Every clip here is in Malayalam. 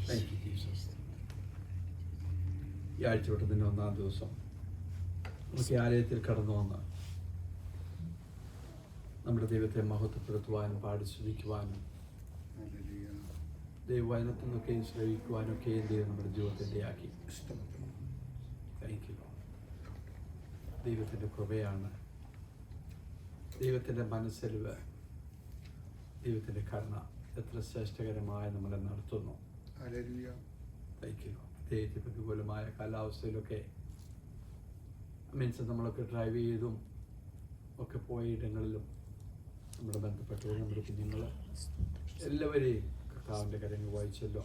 Thank you Jesus. ഈ ആഴ്ചവട്ടത്തിൻ്റെ 1-ാം ദിവസം നമുക്ക് ഈ ആലയത്തിൽ കടന്നു വന്ന് നമ്മുടെ ദൈവത്തെ മഹത്വപ്പെടുത്തുവാനും പാടി സ്തുതിക്കുവാനും ദൈവവചനത്തിൽ നിന്നൊക്കെയും ശ്രവിക്കുവാനും ഒക്കെയും ദൈവം നമ്മുടെ ജീവിതത്തിൻ്റെ ആക്കി. Thank you. ദൈവത്തിൻ്റെ കൃപയാണ്, ദൈവത്തിൻ്റെ മനസ്സലിവ്, ദൈവത്തിൻ്റെ കരുണ എത്ര ശ്രേഷ്ഠകരമായി നമ്മളെ നടത്തുന്നു. Thank you. പ്രത്യേകിച്ച് പ്രതികൂലമായ കാലാവസ്ഥയിലൊക്കെ മീൻസ് നമ്മളൊക്കെ ഡ്രൈവ് ചെയ്തും ഒക്കെ പോയ ഇടങ്ങളിലും നമ്മുടെ ബന്ധപ്പെട്ടവർ, നമ്മുടെ കുഞ്ഞുങ്ങൾ എല്ലാവരെയും കർത്താവിൻ്റെ കരങ്ങൾ വായിച്ചല്ലോ.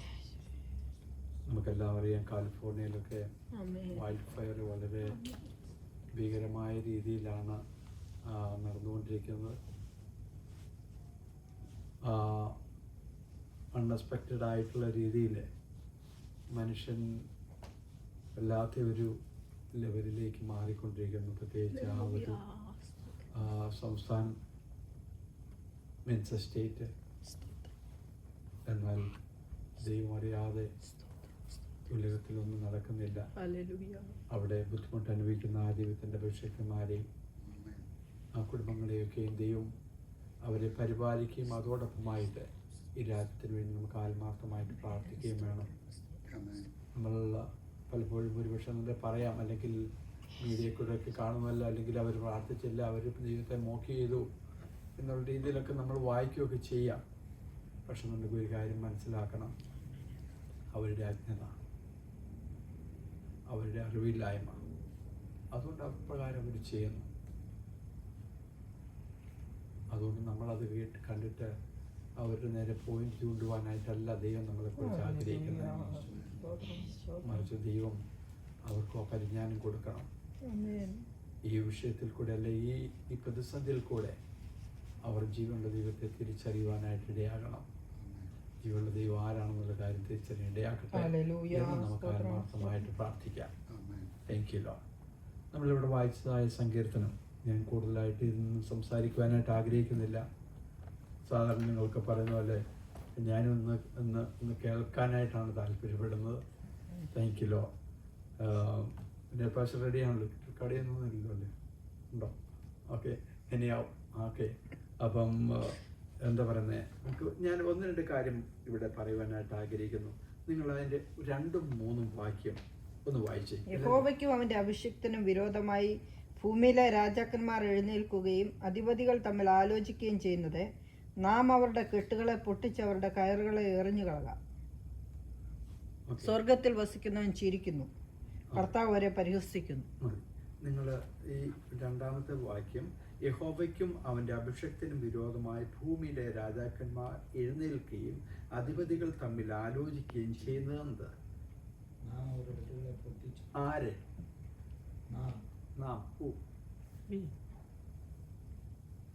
നമുക്കെല്ലാം അറിയാം, കാലിഫോർണിയയിലൊക്കെ വൈൽഡ് ഫയർ വളരെ ഭീകരമായ രീതിയിലാണ് നടന്നുകൊണ്ടിരിക്കുന്നത്. അൺഎക്സ്പെക്റ്റഡ് ആയിട്ടുള്ള രീതിയിൽ മനുഷ്യൻ വല്ലാത്ത ഒരു ലെവലിലേക്ക് മാറിക്കൊണ്ടിരിക്കുന്നു. പ്രത്യേകിച്ച് ആ ഒരു സംസ്ഥാനം മീൻസ് സ്റ്റേറ്റ്. എന്നാൽ ദൈവം അറിയാതെ ഉലകത്തിലൊന്നും നടക്കുന്നില്ല. അവിടെ ബുദ്ധിമുട്ട് അനുഭവിക്കുന്ന ആ ദൈവത്തിൻ്റെ അഭിഷേകന്മാരെയും ആ കുടുംബങ്ങളെയൊക്കെയും ദൈവം അവരെ പരിപാലിക്കുകയും അതോടൊപ്പമായിട്ട് ഈ രാജ്യത്തിന് വേണ്ടി നമുക്ക് ആത്മാർത്ഥമായിട്ട് പ്രാർത്ഥിക്കുകയും വേണം. നമ്മൾ പലപ്പോഴും ഒരുപക്ഷെ നമുക്ക് പറയാം, അല്ലെങ്കിൽ മീഡിയയിൽ കൂടെയൊക്കെ കാണുമല്ലോ, അല്ലെങ്കിൽ അവർ പ്രാർത്ഥിച്ചില്ല, അവർ ദൈവത്തെ മോക്ക് ചെയ്തു എന്നുള്ള രീതിയിലൊക്കെ നമ്മൾ വായിക്കുകയൊക്കെ ചെയ്യാം. പക്ഷെ നമുക്ക് ഒരു കാര്യം മനസ്സിലാക്കണം, അവരുടെ അജ്ഞത, അവരുടെ അറിവില്ലായ്മ, അതുകൊണ്ട് അപ്രകാരം അവർ ചെയ്യുന്നു. അതുകൊണ്ട് നമ്മളത് കണ്ടിട്ട് അവരുടെ നേരെ പോയിന്റ് ചൂണ്ടുവാനായിട്ടല്ല ദൈവം നമ്മളെക്കുറിച്ച് ആഗ്രഹിക്കുന്നത്. മറിച്ച് ദൈവം അവർക്ക് പരിജ്ഞാനം കൊടുക്കണം. ഈ വിഷയത്തിൽ കൂടെ അല്ല, ഈ പ്രതിസന്ധിയിൽ കൂടെ അവർ ജീവനുള്ള ദൈവത്തെ തിരിച്ചറിയുവാനായിട്ട് ഇടയാകണം. ജീവനുള്ള ദൈവം ആരാണെന്നുള്ള കാര്യം തിരിച്ചറിയാൻ ഇടയാക്കട്ടെ എന്ന് നമുക്ക് ആത്മാർത്ഥമായിട്ട് പ്രാർത്ഥിക്കാം. Thank you Lord. നമ്മളിവിടെ വായിച്ചതായ സങ്കീർത്തനം ഞാൻ കൂടുതലായിട്ട് ഇന്ന് സംസാരിക്കുവാനായിട്ട് ആഗ്രഹിക്കുന്നില്ല. സാധാരണ നിങ്ങൾക്ക് പറയുന്ന പോലെ ഞാനും ഇന്ന് കേൾക്കാനായിട്ടാണ് താല്പര്യപ്പെടുന്നത്. Thank you Lord. പിന്നെ പാസ്റ്റർ റെഡിയാണല്ലോ, കടയൊന്നുമില്ലല്ലോ അല്ലേ? ഉണ്ടോ? ഓക്കെ, ഇനിയാവും. ഓക്കെ, അപ്പം എന്താ പറയുന്നത്, നമുക്ക് ഞാൻ 1-2 കാര്യം ഇവിടെ പറയുവാനായിട്ട് ആഗ്രഹിക്കുന്നു. നിങ്ങൾ അതിൻ്റെ 2-3 വാക്യം ഒന്ന് വായിച്ചേ. യഹോവയ്ക്കും അവന്റെ അഭിഷിക്തനും വിരോധമായി ഭൂമിയിലെ രാജാക്കന്മാർ എഴുന്നേൽക്കുകയും അധിപതികൾ തമ്മിൽ ആലോചിക്കുകയും ചെയ്യുന്നത് നാം അവരുടെ കെട്ടുകളെ പൊട്ടിച്ച് അവരുടെ കയറുകളെ എറിഞ്ഞു കളകാം. സ്വർഗത്തിൽ വസിക്കുന്നവൻ ചിരിക്കുന്നു, കർത്താവ് വരെ പരിഹസിക്കുന്നു. നിങ്ങൾ ഈ 2-ാമത്തെ വാക്യം, യഹോവയ്ക്കും അവൻ്റെ അഭിഷക്തനും വിരോധമായി ഭൂമിയിലെ രാജാക്കന്മാർ എഴുന്നേൽക്കുകയും അധിപതികൾ തമ്മിൽ ആലോചിക്കുകയും ചെയ്യുന്നത് ആര്? നാം.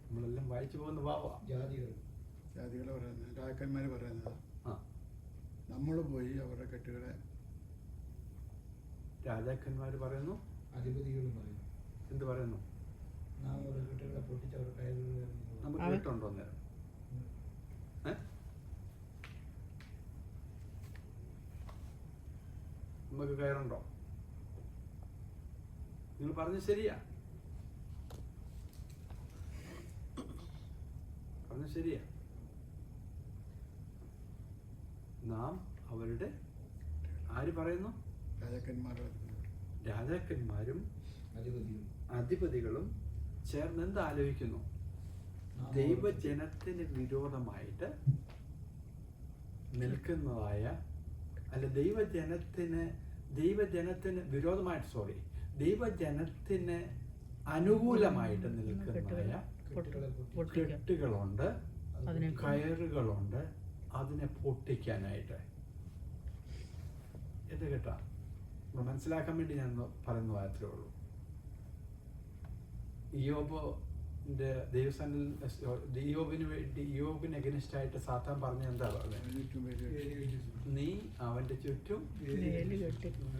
നമ്മളെല്ലാം വായിച്ചു പോകുന്ന ഭാവാ. ജാതികൾ പറയുന്നത്, രാജാക്കന്മാർ പറയുന്നത് നമ്മൾ പോയി അവരുടെ കെട്ടുകളെ. രാജാക്കന്മാർ പറയുന്നു, അധിപതികളും പറയുന്നു. എന്ത് പറയുന്നു? നമുക്ക് കേട്ടുണ്ടോ നേരം? നമുക്ക് കയറുണ്ടോ? നിങ്ങൾ പറഞ്ഞത് ശരിയാ, പറഞ്ഞത് ശരിയാ. നാം അവരുടെ ആര് പറയുന്നു? രാജാക്കന്മാരും അധിപതികളും ചേർന്ന് എന്ത് ആലോചിക്കുന്നു? ദൈവജനത്തിന് വിരോധമായിട്ട് നിൽക്കുന്നതായ, അല്ല, ദൈവജനത്തിന് വിരോധമായിട്ട് ദൈവജനത്തിന് അനുകൂലമായിട്ട് നിൽക്കുന്നതായ കെട്ടുകളുണ്ട്, കയറുകളുണ്ട്, അതിനെ പൊട്ടിക്കാനായിട്ട്. ഇത് കേട്ടാ മനസ്സിലാക്കാൻ വേണ്ടി ഞാൻ പറയുന്നു, അത്രേ ഉള്ളൂ. യോബിന് എഗനിസ്റ്റ് ആയിട്ട് സാത്താൻ പറഞ്ഞ എന്താ പറയുന്നത്? നീ അവന്റെ ചുറ്റും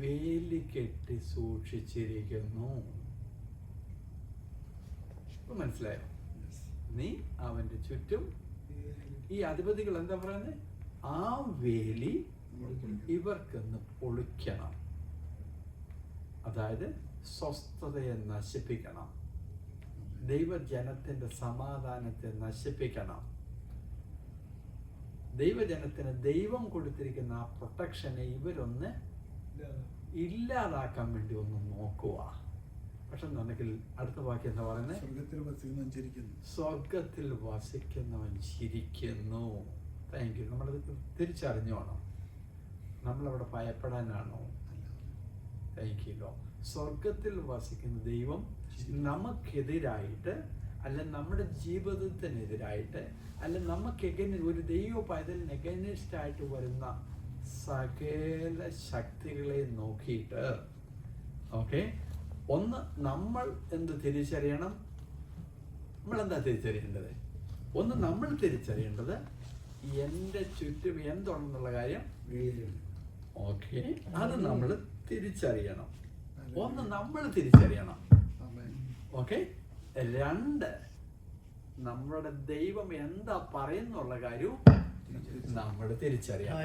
വേലി കെട്ടി സൂക്ഷിച്ചിരിക്കുന്നു. മനസ്സിലായോ? നീ അവന്റെ ചുറ്റും. ഈ അധിപതികൾ എന്താ പറയുന്നത്? ആ വേലി ഇവർക്കൊന്ന് പൊളിക്കണം. അതായത് സ്വസ്ഥതയെ നശിപ്പിക്കണം, ദൈവജനത്തിൻ്റെ സമാധാനത്തെ നശിപ്പിക്കണം, ദൈവജനത്തിന് ദൈവം കൊടുത്തിരിക്കുന്ന ആ പ്രൊട്ടക്ഷനെ ഇവരൊന്ന് ഇല്ലാതാക്കാൻ വേണ്ടി ഒന്ന് നോക്കുക. പക്ഷെ എന്നുണ്ടെങ്കിൽ അടുത്ത വാക്യം എന്താ പറയുന്നത്? സ്വർഗത്തിൽ വസിക്കുന്നവൻ ചിരിക്കുന്നു. Thank you. നമ്മളത് തിരിച്ചറിഞ്ഞോണം. നമ്മളവിടെ ഭയപ്പെടാനാണോ? Thank you. സ്വർഗത്തിൽ വസിക്കുന്ന ദൈവം നമുക്കെതിരായിട്ട്, അല്ല നമ്മുടെ ജീവിതത്തിനെതിരായിട്ട്, അല്ല നമുക്ക് ഒരു ദൈവ പൈതലിന് എഗൈനിസ്റ്റ് ആയിട്ട് വരുന്ന സകല ശക്തികളെ നോക്കിയിട്ട്, ഓക്കെ, ഒന്ന് നമ്മൾ എന്ത് തിരിച്ചറിയണം? നമ്മളെന്താ തിരിച്ചറിയേണ്ടത്? ഒന്ന് നമ്മൾ തിരിച്ചറിയേണ്ടത് എൻ്റെ ചുറ്റും എന്തുണ്ടെന്നുള്ള കാര്യം. ഓക്കെ, അത് നമ്മൾ തിരിച്ചറിയണം. ഒന്ന് നമ്മൾ തിരിച്ചറിയണം. ഓക്കെ. രണ്ട്, നമ്മുടെ ദൈവം എന്താ പറയുന്നുള്ള കാര്യവും നമ്മൾ തിരിച്ചറിയണം.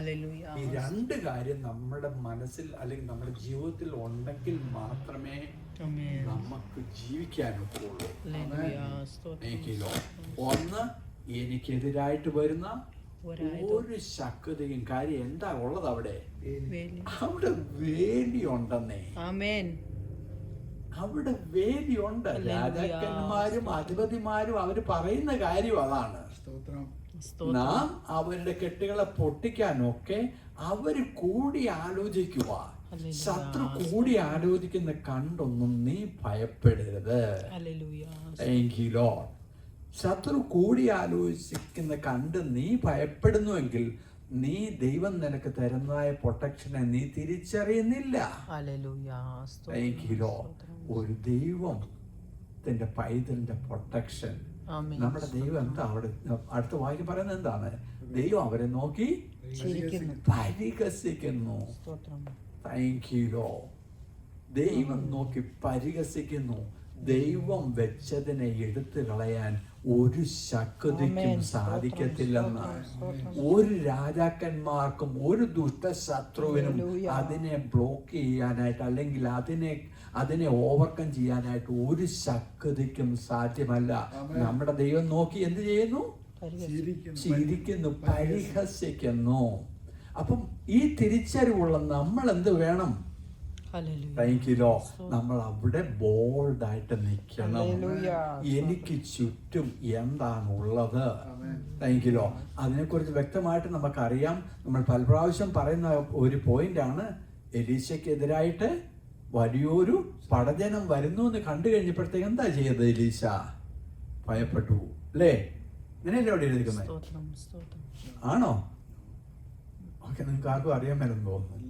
ഈ രണ്ട് കാര്യം നമ്മുടെ മനസ്സിൽ അല്ലെങ്കിൽ നമ്മുടെ ജീവിതത്തിൽ ഉണ്ടെങ്കിൽ മാത്രമേ നമുക്ക് ജീവിക്കാനൊക്കുള്ളൂ. ഒന്ന്, എനിക്കെതിരായിട്ട് വരുന്ന ഒരു ശക്തിയും കാര്യം എന്താ ഉള്ളത്? അവിടെ വേലിയുണ്ടെന്നേ. അവിടെ വേലിയുണ്ട്. രാജാക്കന്മാരും അധിപതിമാരും അവര് പറയുന്ന കാര്യം അതാണ്. നാം അവരുടെ കെട്ടുകളെ പൊട്ടിക്കാനൊക്കെ അവര് കൂടി ആലോചിക്കുക. ശത്രു കൂടി ആലോചിക്കുന്ന കണ്ടൊന്നും നീ ഭയപ്പെടരുത്. ശത്രു കൂടി ആലോചിക്കുന്ന കണ്ട് നീ ഭയപ്പെടുന്നുവെങ്കിൽ നീ ദൈവം നിനക്ക് തരുന്നതായ പ്രൊട്ടക്ഷനെ നീ തിരിച്ചറിയുന്നില്ല. ഒരു ദൈവത്തിന്റെ പൈതലിന്റെ പ്രൊട്ടക്ഷൻ, നമ്മുടെ ദൈവം എന്താ അവിടെ അടുത്ത വാക്യം പറയുന്നത് എന്താണ്? ദൈവം അവരെ നോക്കി പരിഹസിക്കുന്നു. Thank you. ദൈവം നോക്കി പരിഹസിക്കുന്നു. ദൈവം വെച്ചതിനെ എടുത്തു കളയാൻ ഒരു ശക്തിക്കും സാധിക്കത്തില്ലെന്ന്. ഒരു രാജാക്കന്മാർക്കും ഒരു ദുഷ്ടശത്രുവിനും അതിനെ ബ്ലോക്ക് ചെയ്യാനായിട്ട് അല്ലെങ്കിൽ അതിനെ ഓവർകം ചെയ്യാനായിട്ട് ഒരു ശക്തിക്കും സാധ്യമല്ല. നമ്മുടെ ദൈവം നോക്കി എന്ത് ചെയ്യുന്നു? ചിരിക്കുന്നു, പരിഹസിക്കുന്നു. അപ്പം ഈ തിരിച്ചറിവുള്ള നമ്മൾ എന്ത് വേണം? നമ്മൾ അവിടെ ബോൾഡായിട്ട് നിൽക്കണം. എനിക്ക് ചുറ്റും എന്താണുള്ളത്? Thank you. അതിനെക്കുറിച്ച് വ്യക്തമായിട്ട് നമുക്കറിയാം. നമ്മൾ പല പ്രാവശ്യം പറയുന്ന ഒരു പോയിന്റാണ്, എലീശയ്ക്കെതിരായിട്ട് വലിയൊരു പടജനം വരുന്നു എന്ന് കണ്ടു കഴിഞ്ഞപ്പോഴത്തേക്ക് എന്താ ചെയ്തത്? എലീശ ഭയപ്പെട്ടു, അല്ലേ? ഇങ്ങനെയല്ലേ അവിടെ എഴുതിയിരിക്കുന്നത്? ആണോ? ഓക്കെ, നിങ്ങൾക്ക് ആർക്കും അറിയാൻ മേലെന്ന് തോന്നുന്നു.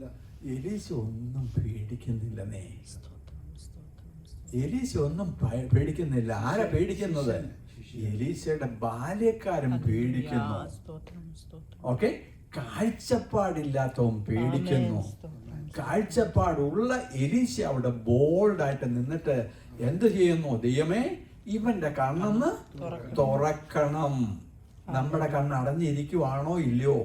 എലീശ ഒന്നും പേടിക്കുന്നില്ലെന്നേ. എലീശ ഒന്നും പേടിക്കുന്നില്ല. ആരാ പേടിക്കുന്നത്? എലീശയുടെ ബാല്യക്കാരൻ പേടിക്കുന്നു. ഓക്കെ, കാഴ്ചപ്പാടില്ലാത്തവൻ പേടിക്കുന്നു. കാഴ്ചപ്പാടുള്ള എലീശ അവിടെ ബോൾഡായിട്ട് നിന്നിട്ട് എന്ത് ചെയ്യുന്നു? ദൈവമേ, ഇവന്റെ കണ്ണെന്ന് തുറക്കണം. നമ്മുടെ കണ്ണ് അടഞ്ഞിരിക്കുവാണോ ഇല്ലയോ?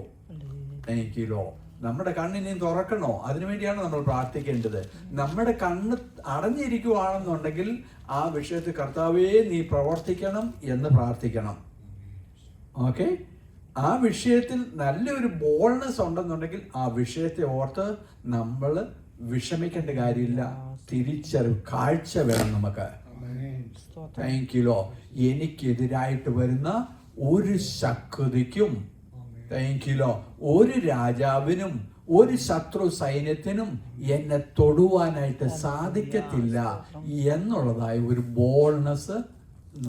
എനിക്കില്ലോ നമ്മുടെ കണ്ണിനെയും തുറക്കണോ? അതിനുവേണ്ടിയാണ് നമ്മൾ പ്രാർത്ഥിക്കേണ്ടത്. നമ്മുടെ കണ്ണ് അടഞ്ഞിരിക്കുവാണെന്നുണ്ടെങ്കിൽ ആ വിഷയത്തിൽ കർത്താവേ നീ പ്രവർത്തിക്കണം എന്ന് പ്രാർത്ഥിക്കണം. ഓക്കെ, ആ വിഷയത്തിൽ നല്ലൊരു ബോൾനെസ് ഉണ്ടെന്നുണ്ടെങ്കിൽ ആ വിഷയത്തെ ഓർത്ത് നമ്മൾ വിഷമിക്കേണ്ട കാര്യമില്ല. തിരിച്ചറിവ്, കാഴ്ച വേണം നമുക്ക്. Thank you. എനിക്കെതിരായിട്ട് വരുന്ന ഒരു ശക്തിക്കും, താങ്ക് യു, ഒരു രാജാവിനും ഒരു ശത്രു സൈന്യത്തിനും എന്നെ തൊടുവാനായിട്ട് സാധിക്കത്തില്ല എന്നുള്ളതായ ഒരു ബോൾനെസ്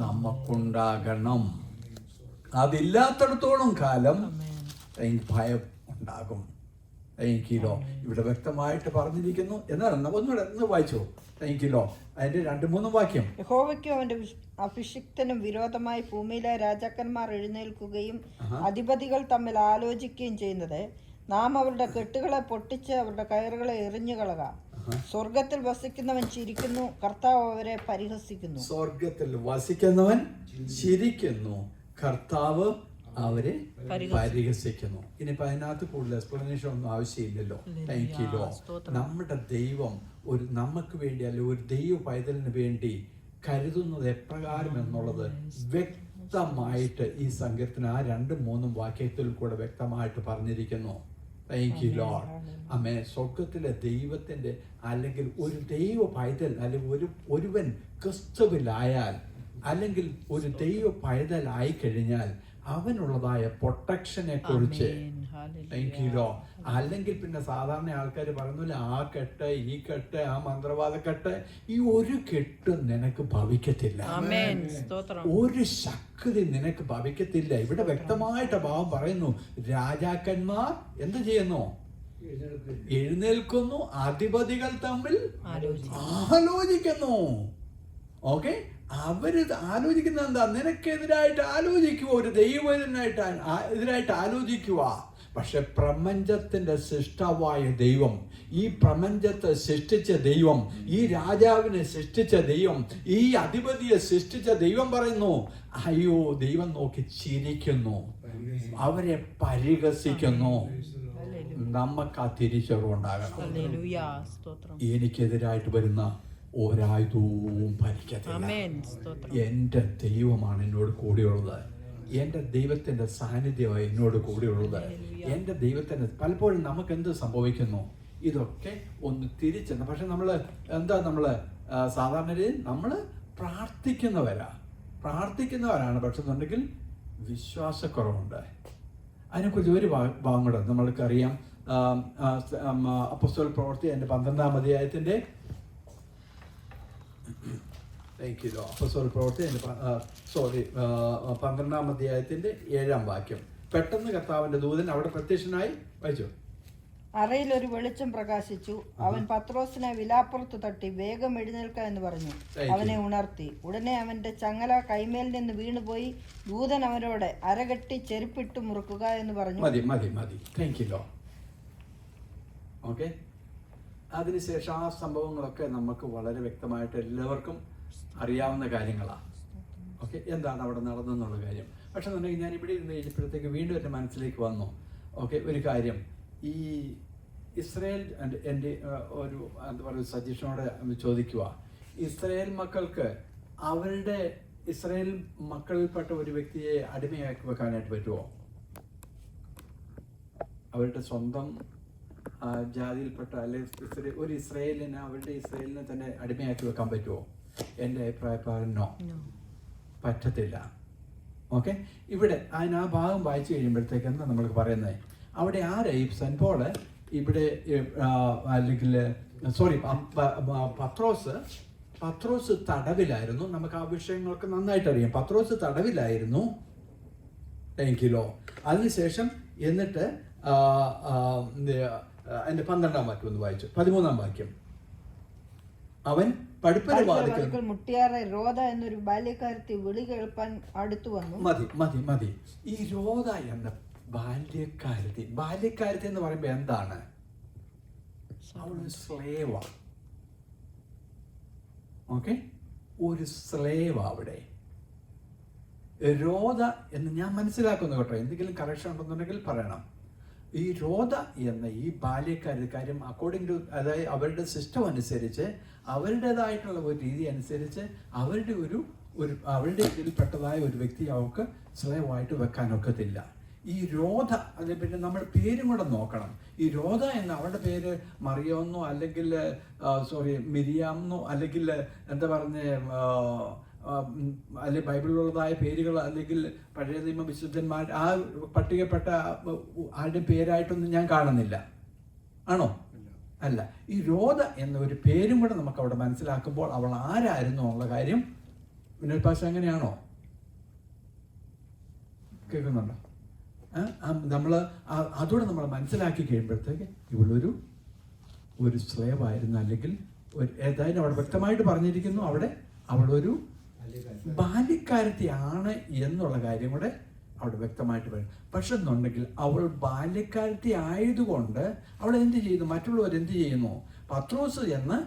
നമുക്കുണ്ടാകണം. അതില്ലാത്തടത്തോളം കാലം ഭയം ഉണ്ടാകും. Thank you. ഇവിടെ വ്യക്തമായിട്ട് പറഞ്ഞിരിക്കുന്നു. എന്നാൽ ഒന്നുകൂടെ ഒന്ന് വായിച്ചോ. Thank you. അതിന്റെ 2-3 വാക്യം. യഹോവയ്ക്കും അവന്റെ അഭിഷിക്തനും വിരോധമായി ഭൂമിയിലെ രാജാക്കന്മാർ എഴുന്നേൽക്കുകയും അധിപതികൾ തമ്മിൽ ആലോചിക്കുകയും ചെയ്യുന്നത് നാം അവരുടെ കെട്ടുകളെ പൊട്ടിച്ച് അവരുടെ കയറുകളെ എറിഞ്ഞു കളക. സ്വർഗത്തിൽ വസിക്കുന്നവൻ ചിരിക്കുന്നു, കർത്താവ് അവരെ പരിഹസിക്കുന്നു. സ്വർഗത്തിൽ വസിക്കുന്നവൻ ചിരിക്കുന്നു, കർത്താവ് അവരെ പരിഹസിക്കുന്നു. ഇനിയിപ്പോൾ അതിനകത്ത് കൂടുതൽ എക്സ്പ്ലനേഷൻ ഒന്നും ആവശ്യമില്ലല്ലോ. താങ്ക് യു ലോ. നമ്മുടെ ദൈവം നമുക്ക് വേണ്ടി അല്ലെ ഒരു ദൈവ പൈതലിന് വേണ്ടി കരുതുന്നത് എപ്രകാരം എന്നുള്ളത് വ്യക്തമായിട്ട് ഈ സങ്കീർത്തനം ആ 2-3 വാക്യത്തിൽ കൂടെ വ്യക്തമായിട്ട് പറഞ്ഞിരിക്കുന്നു. Thank you Lord. ആമേൻ. സ്വർഗത്തിലെ ദൈവത്തിൻ്റെ അല്ലെങ്കിൽ ഒരു ദൈവ പൈതൽ അല്ലെങ്കിൽ ഒരുവൻ ക്രിസ്തുവിലായാൽ അല്ലെങ്കിൽ ഒരു ദൈവ പൈതലായി കഴിഞ്ഞാൽ അവനുള്ളതായ പ്രൊട്ടക്ഷനെ കുറിച്ച് താങ്ക് യു ലോ. അല്ലെങ്കിൽ പിന്നെ സാധാരണ ആൾക്കാർ പറയുന്നില്ല ആ കെട്ട് ഈ കെട്ട് ആ മന്ത്രവാദ കെട്ട്, ഈ ഒരു കെട്ടും നിനക്ക് ഭവിക്കത്തില്ല. ഒരു ശക്തി നിനക്ക് ഭവിക്കത്തില്ല. ഇവിടെ വ്യക്തമായിട്ട് ഭാവം പറയുന്നു, രാജാക്കന്മാർ എന്ത് ചെയ്യുന്നു? എഴുന്നേൽക്കുന്നു, അധിപതികൾ തമ്മിൽ ആലോചിക്കുന്നു. ഓക്കെ, അവര് ആലോചിക്കുന്നത് എന്താ? നിനക്കെതിരായിട്ട് ആലോചിക്കുക, ഒരു എതിരായിട്ട് ആലോചിക്കുക. പക്ഷെ പ്രപഞ്ചത്തിന്റെ സൃഷ്ടാവായ ദൈവം, ഈ പ്രപഞ്ചത്തെ സൃഷ്ടിച്ച ദൈവം, ഈ രാജാവിനെ സൃഷ്ടിച്ച ദൈവം, ഈ അധിപതിയെ സൃഷ്ടിച്ച ദൈവം പറയുന്നു, അയ്യോ ദൈവം നോക്കി ചിരിക്കുന്നു, അവരെ പരിഹസിക്കുന്നു. നമുക്ക് ആ തിരിച്ചറിവുണ്ടാകണം. എനിക്കെതിരായിട്ട് വരുന്ന ഒരായുധവും ഭരിക്കത്തില്ല. എൻ്റെ ദൈവമാണ് എന്നോട് കൂടിയുള്ളത്. എൻ്റെ ദൈവത്തിൻ്റെ സാന്നിധ്യമാണ് എന്നോട് കൂടിയുള്ളത്. എൻ്റെ ദൈവത്തിൻ്റെ പലപ്പോഴും നമുക്ക് എന്ത് സംഭവിക്കുന്നു? ഇതൊക്കെ ഒന്ന് തിരിച്ചെന്ന്. പക്ഷെ നമ്മൾ സാധാരണ രീതിയിൽ നമ്മൾ പ്രാർത്ഥിക്കുന്നവരാണ്. പക്ഷെ എന്നുണ്ടെങ്കിൽ വിശ്വാസക്കുറവുണ്ട്. അതിനെക്കുറിച്ച് ഒരു ഭാഗം കൂടെ നമ്മൾക്കറിയാം. അപ്പോസ്തല പ്രവൃത്തി 12-ാം അധ്യായത്തിൻ്റെ അപ്പോസ്തല പ്രവൃത്തി 12-ാം അധ്യായത്തിൻ്റെ 7-ാം വാക്യം. പെട്ടെന്ന് കർത്താവിന്റെ ദൂതൻ അവിടെ പ്രത്യക്ഷനായി. വായിച്ചോ. അറയിൽ ഒരു വെളിച്ചം പ്രകാശിച്ചു. അവൻ പത്രോസിനെ വിലാപ്പുറത്ത് തട്ടി വേഗം എഴുന്നേൽക്ക എന്ന് പറഞ്ഞു. അവനെ ഉണർത്തി. ഉടനെ അവന്റെ ചങ്ങല കൈമേൽ നിന്ന് വീണുപോയി. ദൂതൻ അവനോട് അരകെട്ടി ചെരുപ്പിട്ട് മുറുക്കുക എന്ന് പറഞ്ഞു. മതി. Thank you law. ഓക്കെ, അതിനുശേഷം ആ സംഭവങ്ങളൊക്കെ നമുക്ക് വളരെ വ്യക്തമായിട്ട് എല്ലാവർക്കും അറിയാവുന്ന കാര്യങ്ങളാണ്. ഓക്കെ, എന്താണ് അവിടെ നടന്നെന്നുള്ള കാര്യം. പക്ഷെ എന്നുണ്ടെങ്കിൽ ഞാൻ ഇവിടെ ഇരുന്ന് കഴിഞ്ഞപ്പോഴത്തേക്ക് വീണ്ടും എൻ്റെ മനസ്സിലേക്ക് വന്നു. ഓക്കെ, ഒരു കാര്യം, ഈ ഇസ്രായേൽ എൻ്റെ ഒരു എന്താ പറയുക സജീഷനോട് ചോദിക്കുക, ഇസ്രായേൽ മക്കൾക്ക് അവരുടെ ഇസ്രായേൽ മക്കളിൽപ്പെട്ട ഒരു വ്യക്തിയെ അടിമയാക്കി വെക്കാനായിട്ട് പറ്റുമോ? അവരുടെ സ്വന്തം ജാതിയിൽപ്പെട്ട അല്ലെങ്കിൽ ഒരു ഇസ്രായേലിനെ അവരുടെ ഇസ്രായേലിനെ തന്നെ അടിമയാക്കി വെക്കാൻ പറ്റുമോ? എൻ്റെ അഭിപ്രായപ്രകാരം നോ, പറ്റത്തില്ല. ഓക്കെ, ഇവിടെ അതിന് ആ ഭാഗം വായിച്ചു കഴിയുമ്പോഴത്തേക്ക് എന്താ നമ്മൾക്ക് പറയുന്നത്? അവിടെ ആരായി സെന്റ് പോള് ഇവിടെ അല്ലെങ്കിൽ പത്രോസ് തടവിലായിരുന്നു. നമുക്ക് ആ വിഷയങ്ങളൊക്കെ നന്നായിട്ട് അറിയാം. പത്രോസ് തടവിലായിരുന്നു. Thank you Lord. അതിനുശേഷം എന്നിട്ട് അതിന്റെ 12-ാം വാക്യം ഒന്ന് വായിച്ചു. 13-ാം വാക്യം. അവൻ പടിപ്പുര മുട്ടിയാറെ രോധ എന്നൊരു ബാല്യക്കാരത്തി വിളി കേൾപ്പാൻ അടുത്തു വന്നു. മതി. ഈ രോധ എന്ന ബാല്യക്കാരത്തി എന്ന് പറയുമ്പോ എന്താണ്? അവളൊരു സ്ലേവാ. ഓക്കെ, ഒരു സ്ലേവാ അവിടെ. രോധ എന്ന് ഞാൻ മനസ്സിലാക്കുന്നു കേട്ടോ. എന്തെങ്കിലും കറക്ഷൻ ഉണ്ടെന്നുണ്ടെങ്കിൽ പറയണം. ഈ രോധ എന്ന ഈ ബാല്യക്കാരി കാര്യം അക്കോർഡിംഗ് ടു, അതായത് അവരുടെ സിസ്റ്റം അനുസരിച്ച്, അവരുടേതായിട്ടുള്ള ഒരു രീതി അനുസരിച്ച് അവരുടെ ഇതിൽപ്പെട്ടതായ ഒരു വ്യക്തി അവർക്ക് സ്ലേവായിട്ട് വെക്കാനൊക്കത്തില്ല. ഈ രോധ, അതിൽ പിന്നെ നമ്മൾ പേരും കൂടെ നോക്കണം. ഈ രോധ എന്ന അവളുടെ പേര് മറിയോന്നോ അല്ലെങ്കിൽ മിരിയാമെന്നോ അല്ലെങ്കിൽ എന്താ പറഞ്ഞ അല്ലെങ്കിൽ ബൈബിളിലുള്ളതായ പേരുകൾ അല്ലെങ്കിൽ പഴയ നിയമ വിശുദ്ധന്മാർ ആ പട്ടികപ്പെട്ട ആരുടെ പേരായിട്ടൊന്നും ഞാൻ കാണുന്നില്ല. ആണോ? അല്ല. ഈ രോധ എന്ന ഒരു പേരും കൂടെ നമുക്ക് അവിടെ മനസ്സിലാക്കുമ്പോൾ അവൾ ആരായിരുന്നു എന്നുള്ള കാര്യം വിനോദ് പാഷ എങ്ങനെയാണോ? കേൾക്കുന്നുണ്ടോ? നമ്മൾ അതോടെ നമ്മൾ മനസ്സിലാക്കി കഴിയുമ്പോഴത്തേക്ക് ഇവളൊരു സ്ലേവായിരുന്നു. അല്ലെങ്കിൽ ഏതായാലും അവിടെ വ്യക്തമായിട്ട് പറഞ്ഞിരിക്കുന്നു, അവളൊരു ബാല്യക്കാരത്തിയാണ് എന്നുള്ള കാര്യം കൂടെ അവിടെ വ്യക്തമായിട്ട് പറയും. പക്ഷെ എന്നുണ്ടെങ്കിൽ അവൾ ബാല്യക്കാരത്തി ആയതുകൊണ്ട് അവൾ എന്ത് ചെയ്യുന്നു? മറ്റുള്ളവർ എന്ത് ചെയ്യുന്നു? പത്രോസ് എന്ന്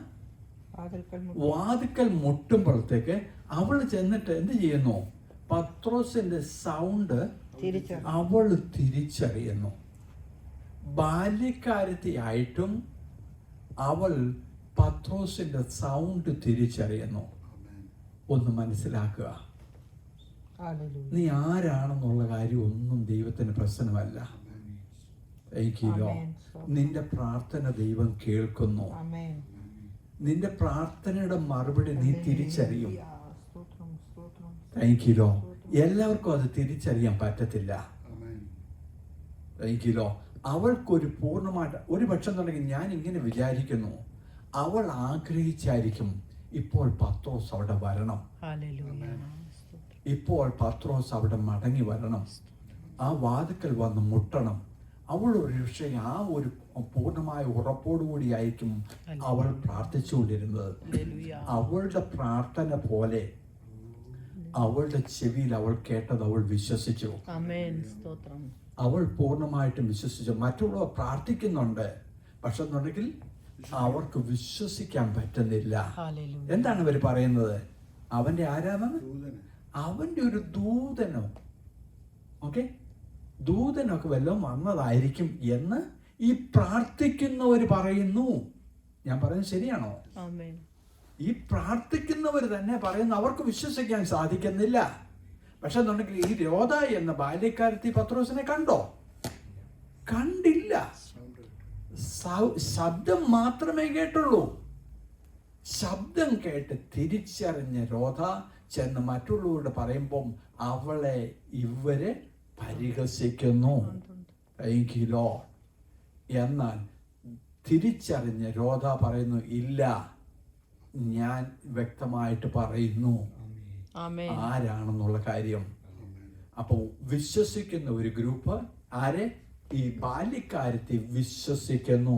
വാതിക്കൽ മുട്ടുമ്പോഴത്തേക്ക് അവൾ ചെന്നിട്ട് എന്ത് ചെയ്യുന്നു? പത്രോസിന്റെ സൗണ്ട് അവൾ തിരിച്ചറിയുന്നു. ബാല്യക്കാരത്തിയായിട്ടും അവൾ പത്രോസിന്റെ സൗണ്ട് തിരിച്ചറിയുന്നു. ഒന്ന് മനസ്സിലാക്കുക, നീ ആരാണെന്നുള്ള കാര്യം ഒന്നും ദൈവത്തിന് പ്രശ്നമല്ല. നിന്റെ പ്രാർത്ഥന ദൈവം കേൾക്കുന്നു. നിന്റെ പ്രാർത്ഥനയുടെ മറുപടി നീ തിരിച്ചറിയും. എല്ലാവർക്കും അത് തിരിച്ചറിയാൻ പറ്റത്തില്ല. അവൾക്കൊരു പൂർണ്ണമായിട്ട് ഒരു പക്ഷം തുടങ്ങി ഞാൻ ഇങ്ങനെ വിചാരിക്കുന്നു, അവൾ ആഗ്രഹിച്ചായിരിക്കും ഇപ്പോൾ പത്രോസ് അവിടെ വരണം, ഇപ്പോൾ പത്രോസ് അവിടെ മടങ്ങി വരണം, ആ വാതിക്കൽ വന്ന് മുട്ടണം. അവൾ ഒരു വിഷയം ആ ഒരു പൂർണ്ണമായ ഉറപ്പോടുകൂടിയായിരിക്കും അവൾ പ്രാർത്ഥിച്ചുകൊണ്ടിരുന്നത്. അവളുടെ പ്രാർത്ഥന പോലെ അവളുടെ ചെവിയിൽ അവൾ കേട്ടത് അവൾ വിശ്വസിച്ചു. അവൾ പൂർണ്ണമായിട്ടും വിശ്വസിച്ചു. മറ്റുള്ളവർ പ്രാർത്ഥിക്കുന്നുണ്ട്, പക്ഷെ എന്നുണ്ടെങ്കിൽ അവർക്ക് വിശ്വസിക്കാൻ പറ്റുന്നില്ല. എന്താണ് അവർ പറയുന്നത്? അവന്റെ ആരാധന, അവന്റെ ഒരു ദൂതനോ ദൂതനൊക്കെ വല്ലതും വന്നതായിരിക്കും എന്ന് ഈ പ്രാർത്ഥിക്കുന്നവർ പറയുന്നു. ഞാൻ പറയുന്നത് ശരിയാണോ? ഈ പ്രാർത്ഥിക്കുന്നവർ തന്നെ പറയുന്നു. അവർക്ക് വിശ്വസിക്കാൻ സാധിക്കുന്നില്ല. പക്ഷെ എന്നുണ്ടെങ്കിൽ ഈ രോധ എന്ന ബാല്യക്കാരത്തി പത്രോസിനെ കണ്ടോ? കണ്ടില്ല. ശബ്ദം മാത്രമേ കേട്ടുള്ളൂ. ശബ്ദം കേട്ട് തിരിച്ചറിഞ്ഞ രോധ ചെന്ന് മറ്റുള്ളവരോട് പറയുമ്പം അവളെ ഇവര് പരിഹസിക്കുന്നു. എന്നാൽ തിരിച്ചറിഞ്ഞ രോധ പറയുന്നു, ഇല്ല, ഞാൻ വ്യക്തമായിട്ട് പറയുന്നു ആരാണെന്നുള്ള കാര്യം. അപ്പോൾ വിശ്വസിക്കുന്ന ഒരു ഗ്രൂപ്പ് ആരെ? ഈ ബാല്യക്കാരത്തെ വിശ്വസിക്കുന്നു.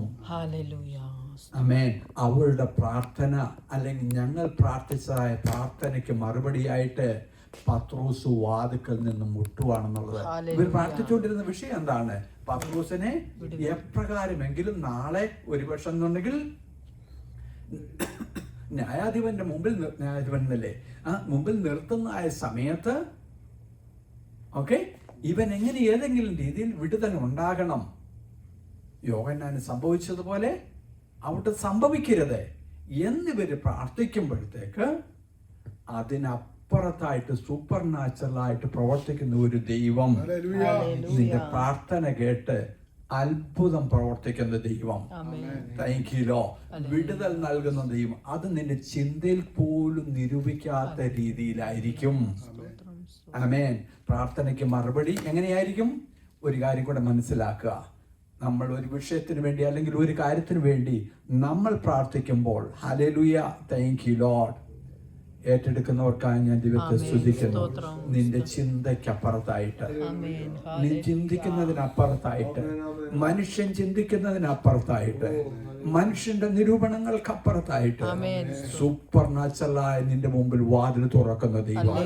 ആമേൻ. അവളുടെ പ്രാർത്ഥന അല്ലെങ്കിൽ ഞങ്ങൾ പ്രാർത്ഥിച്ചതായ പ്രാർത്ഥനയ്ക്ക് മറുപടിയായിട്ട് പത്രോസ് വാതിക്കൽ നിന്ന് മുട്ടുവാണെന്നുള്ളത്. ഇവർ പ്രാർത്ഥിച്ചുകൊണ്ടിരുന്ന വിഷയം എന്താണ്? പത്രോസിനെ എപ്രകാരമെങ്കിലും നാളെ ഒരുപക്ഷെ എന്നുണ്ടെങ്കിൽ ന്യായാധിപന്റെ മുമ്പിൽ നിർത്തുന്ന സമയത്ത് ഇവൻ എങ്ങനെ ഏതെങ്കിലും രീതിയിൽ വിടുതൽ ഉണ്ടാകണം. യോഹന്നാന് സംഭവിച്ചതുപോലെ അവിടെ സംഭവിക്കരുത് എന്നിവര് പ്രാർത്ഥിക്കുമ്പോഴത്തേക്ക് അതിനപ്പുറത്തായിട്ട് സൂപ്പർ നാച്ചുറലായിട്ട് പ്രവർത്തിക്കുന്ന ഒരു ദൈവം, നിന്റെ പ്രാർത്ഥന കേട്ട് അത്ഭുതം പ്രവർത്തിക്കുന്ന ദൈവം, വിടുതൽ നൽകുന്ന ദൈവം, അത് നിന്റെ ചിന്തയിൽ പോലും നിരൂപിക്കാത്ത രീതിയിലായിരിക്കും. ആമേൻ. പ്രാർത്ഥനയ്ക്ക് മറുപടി എങ്ങനെയായിരിക്കും? ഒരു കാര്യം കൂടെ മനസ്സിലാക്കുക. നമ്മൾ ഒരു വിഷയത്തിന് വേണ്ടി അല്ലെങ്കിൽ ഒരു കാര്യത്തിന് വേണ്ടി നമ്മൾ പ്രാർത്ഥിക്കുമ്പോൾ ഹല്ലേലൂയ, താങ്ക് യു ലോർഡ്, ഏറ്റെടുക്കുന്നവർക്കായി ഞാൻ ദൈവത്തെ സ്തുതിക്കുന്നു. നിന്റെ ചിന്തയ്ക്കപ്പുറത്തായിട്ട്, നീ ചിന്തിക്കുന്നതിനപ്പുറത്തായിട്ട്, മനുഷ്യൻ ചിന്തിക്കുന്നതിനപ്പുറത്തായിട്ട്, മനുഷ്യന്റെ നിരൂപണങ്ങൾക്കപ്പുറത്തായിട്ട് സൂപ്പർ നാച്ചുറലായ നിന്റെ മുമ്പിൽ വാതിൽ തുറക്കുന്ന ദൈവം,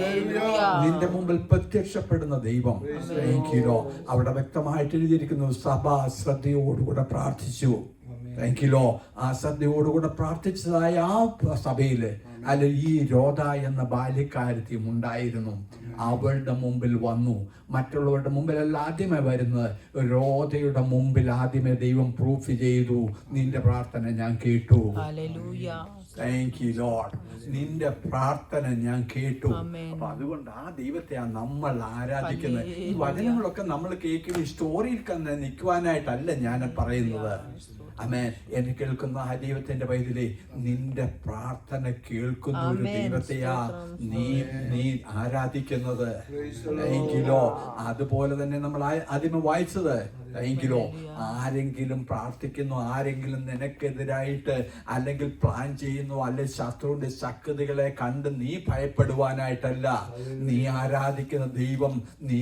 നിന്റെ മുമ്പിൽ പ്രത്യക്ഷപ്പെടുന്ന ദൈവം. അവിടെ വ്യക്തമായിട്ട് എഴുതിയിരിക്കുന്നു, സഭ ശ്രദ്ധയോടുകൂടെ പ്രാർത്ഥിച്ചു. ആ ശ്രദ്ധയോടുകൂടെ പ്രാർത്ഥിച്ചതായ ആ സഭയില് അല്ല ഈ രോധ എന്ന ബാല്യക്കാരത്തിയും ഉണ്ടായിരുന്നു. അവളുടെ മുമ്പിൽ വന്നു. മറ്റുള്ളവരുടെ മുമ്പിലല്ല ആദ്യമേ വരുന്നത്, രോധയുടെ മുമ്പിൽ ആദ്യമേ ദൈവം പ്രൂഫ് ചെയ്തു, നിന്റെ പ്രാർത്ഥന ഞാൻ കേട്ടു. താങ്ക് യു ലോർഡ്, നിന്റെ പ്രാർത്ഥന ഞാൻ കേട്ടു. അപ്പൊ അതുകൊണ്ട് ആ ദൈവത്തെയാണ് നമ്മൾ ആരാധിക്കുന്നത്. ഈ വചനങ്ങളൊക്കെ നമ്മൾ കേൾക്കുന്ന സ്റ്റോറിയിൽ നിൽക്കുവാനായിട്ടല്ല ഞാൻ പറയുന്നത്. ആമേൻ. എന്നെ കേൾക്കുന്ന ആ ദൈവത്തിന്റെ പൈതലേ, നിന്റെ പ്രാർത്ഥന കേൾക്കുന്ന ഒരു ദൈവത്തെയാ നീ ആരാധിക്കുന്നത്. അതുപോലെ തന്നെ നമ്മൾ ആദ്യമേ വായിച്ചത്, ആരെങ്കിലും പ്രാർത്ഥിക്കുന്നു, ആരെങ്കിലും നിനക്കെതിരായിട്ട് അല്ലെങ്കിൽ പ്ലാൻ ചെയ്യുന്നു, അല്ലെങ്കിൽ ശത്രുവിന്റെ ശക്തികളെ കണ്ട് നീ ഭയപ്പെടുവാനായിട്ടല്ല, നീ ആരാധിക്കുന്ന ദൈവം നീ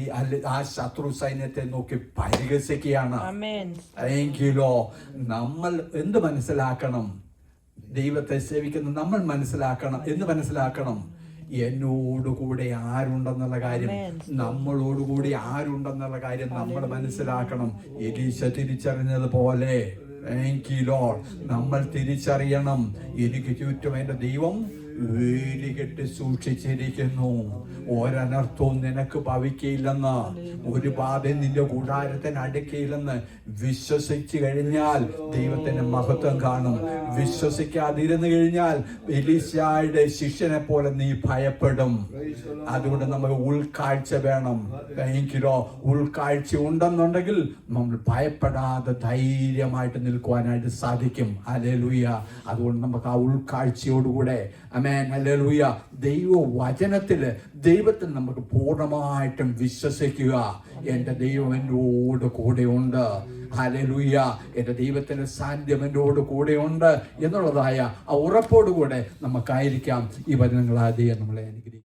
ആ ശത്രു സൈന്യത്തെ നോക്കി പരിഹസിക്കുകയാണ്. നമ്മൾ എന്ത് മനസ്സിലാക്കണം? ദൈവത്തെ സേവിക്കുന്ന നമ്മൾ മനസ്സിലാക്കണം. എന്ത് മനസ്സിലാക്കണം? എന്നോടുകൂടെ ആരുണ്ടെന്നുള്ള കാര്യം, നമ്മളോടുകൂടി ആരുണ്ടെന്നുള്ള കാര്യം നമ്മൾ മനസ്സിലാക്കണം. എലീശ തിരിച്ചറിഞ്ഞതുപോലെ നമ്മൾ തിരിച്ചറിയണം, എനിക്ക് ചുറ്റും എന്റെ ദൈവം വേലികെട്ട് സൂക്ഷിച്ചിരിക്കുന്നു. ഒരനർത്ഥവും നിനക്ക് ഭവിക്കയില്ലെന്ന്, ഒരു ബാധയും നിന്റെ കൂടാരത്തിന് അടുക്കയില്ലെന്ന് വിശ്വസിച്ചു കഴിഞ്ഞാൽ ദൈവത്തിന്റെ മഹത്വം കാണും. വിശ്വസിക്കാതിരുന്നു കഴിഞ്ഞാൽ എലീശായുടെ ശിഷ്യനെ പോലെ നീ ഭയപ്പെടും. അതുകൊണ്ട് നമുക്ക് ഉൾക്കാഴ്ച വേണം. എങ്കിലോ ഉൾക്കാഴ്ച ഉണ്ടെന്നുണ്ടെങ്കിൽ നമ്മൾ ഭയപ്പെടാതെ ധൈര്യമായിട്ട് നിൽക്കുവാനായിട്ട് സാധിക്കും. ഹല്ലേലൂയ. അതുകൊണ്ട് നമുക്ക് ആ ഉൾക്കാഴ്ചയോടുകൂടെ ആമേൻ ഹല്ലേലൂയ ദൈവവചനത്തില് ദൈവത്തിൽ നമുക്ക് പൂർണ്ണമായിട്ടും വിശ്വസിക്കുക. എൻ്റെ ദൈവം എന്നോട് കൂടെയുണ്ട്. ഹല്ലേലൂയ. എൻ്റെ ദൈവത്തിന്റെ സാന്നിധ്യം എന്നോട് കൂടെയുണ്ട് എന്നുള്ളതായ ആ ഉറപ്പോടുകൂടെ നമുക്കായിരിക്കാം ഈ വചനങ്ങളായ ദൈവം നമ്മളെ അനുഗ്രഹിക്കും.